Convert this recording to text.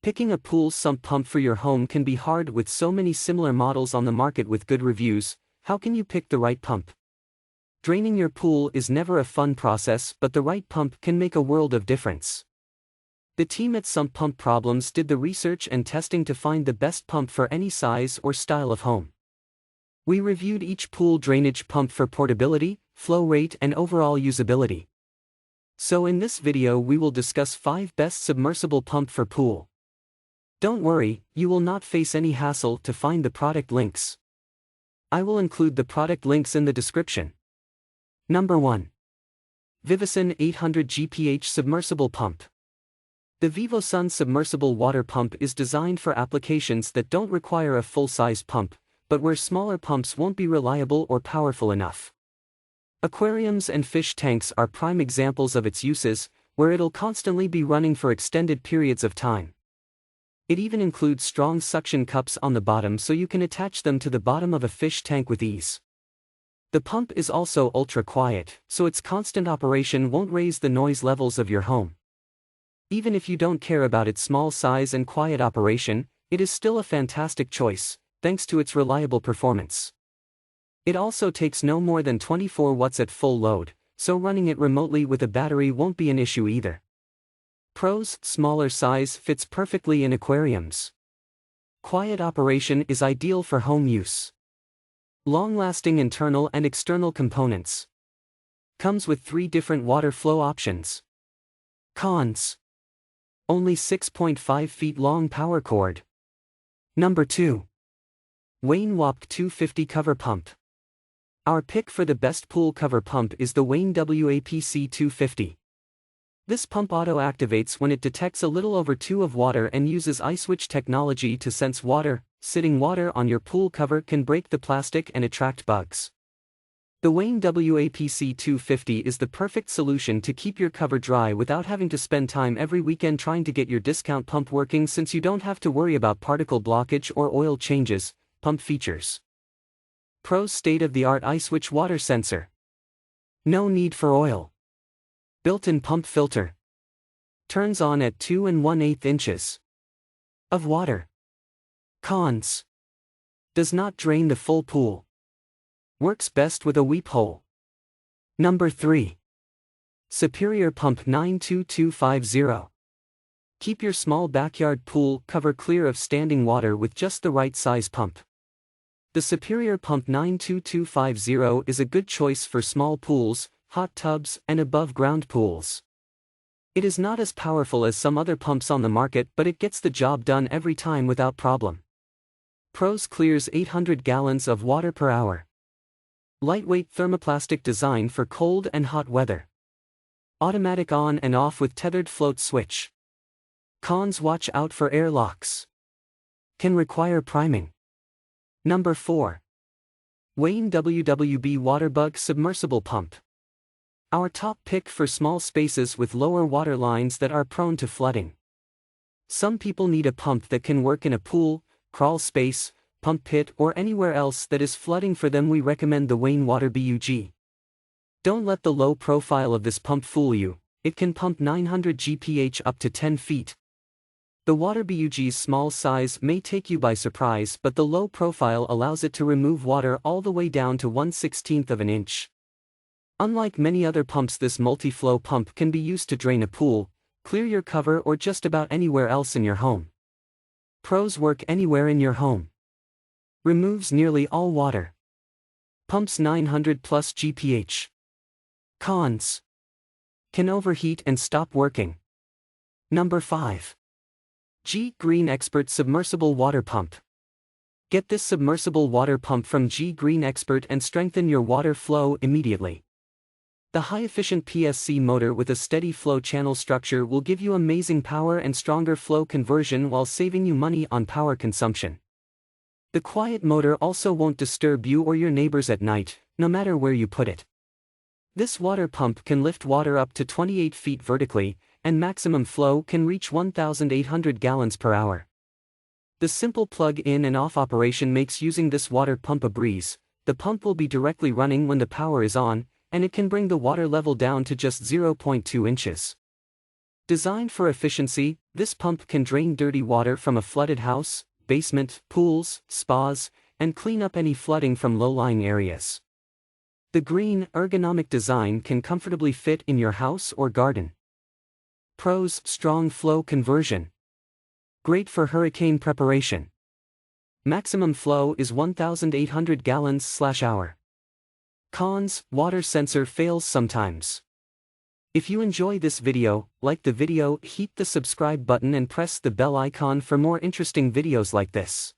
Picking a pool sump pump for your home can be hard with so many similar models on the market with good reviews. How can you pick the right pump? Draining your pool is never a fun process, but the right pump can make a world of difference. The team at Sump Pump Problems did the research and testing to find the best pump for any size or style of home. We reviewed each pool drainage pump for portability, flow rate, and overall usability. So in this video we will discuss 5 best submersible pump for pool. Don't worry, you will not face any hassle to find the product links. I will include the product links in the description. Number 1. VIVOSUN 800 GPH Submersible Pump. The VIVOSUN Submersible Water Pump is designed for applications that don't require a full-size pump, but where smaller pumps won't be reliable or powerful enough. Aquariums and fish tanks are prime examples of its uses, where it'll constantly be running for extended periods of time. It even includes strong suction cups on the bottom so you can attach them to the bottom of a fish tank with ease. The pump is also ultra quiet, so its constant operation won't raise the noise levels of your home. Even if you don't care about its small size and quiet operation, it is still a fantastic choice, thanks to its reliable performance. It also takes no more than 24 watts at full load, so running it remotely with a battery won't be an issue either. Pros: smaller size fits perfectly in aquariums. Quiet operation is ideal for home use. Long-lasting internal and external components. Comes with 3 different water flow options. Cons: only 6.5 feet long power cord. Number 2. WAYNEWWB 250 Cover Pump. Our pick for the best pool cover pump is the WAPC250 WAPC250. This pump auto-activates when it detects a little over 2 of water and uses iSwitch technology to sense water. Sitting water on your pool cover can break the plastic and attract bugs. The WAYNEWWB WAPC250 is the perfect solution to keep your cover dry without having to spend time every weekend trying to get your discount pump working, since you don't have to worry about particle blockage or oil changes. Pump features. Pros: state-of-the-art iSwitch water sensor. No need for oil. Built-in pump filter. Turns on at 2 1/8 inches of water. Cons: does not drain the full pool. Works best with a weep hole. Number 3. Superior Pump 92250. Keep your small backyard pool cover clear of standing water with just the right size pump. The Superior Pump 92250 is a good choice for small pools, hot tubs, and above-ground pools. It is not as powerful as some other pumps on the market, but it gets the job done every time without problem. Pros: clears 800 gallons of water per hour. Lightweight thermoplastic design for cold and hot weather. Automatic on and off with tethered float switch. Cons: watch out for air locks. Can require priming. Number 4. WAYNEWWB WaterBUG Submersible Pump. Our top pick for small spaces with lower water lines that are prone to flooding. Some people need a pump that can work in a pool, crawl space, pump pit, or anywhere else that is flooding. For them we recommend the WAYNEWWB. Don't let the low profile of this pump fool you. It can pump 900 GPH up to 10 feet. The WaterBUG's small size may take you by surprise, but the low profile allows it to remove water all the way down to 1/16 of an inch. Unlike many other pumps, this multi-flow pump can be used to drain a pool, clear your cover, or just about anywhere else in your home. Pros: work anywhere in your home. Removes nearly all water. Pumps 900 plus GPH. Cons: can overheat and stop working. Number 5. GreenEXPERT Submersible WaterPump. Get this submersible water pump from GreenEXPERT and strengthen your water flow immediately. The high-efficient PSC motor with a steady flow channel structure will give you amazing power and stronger flow conversion while saving you money on power consumption. The quiet motor also won't disturb you or your neighbors at night, no matter where you put it. This water pump can lift water up to 28 feet vertically, and maximum flow can reach 1,800 gallons per hour. The simple plug-in and off operation makes using this water pump a breeze. The pump will be directly running when the power is on, and it can bring the water level down to just 0.2 inches. Designed for efficiency, this pump can drain dirty water from a flooded house, basement, pools, spas, and clean up any flooding from low-lying areas. The green, ergonomic design can comfortably fit in your house or garden. Pros: strong flow conversion. Great for hurricane preparation. Maximum flow is 1,800 gallons/hour. Cons: water sensor fails sometimes. If you enjoy this video, like the video, hit the subscribe button and press the bell icon for more interesting videos like this.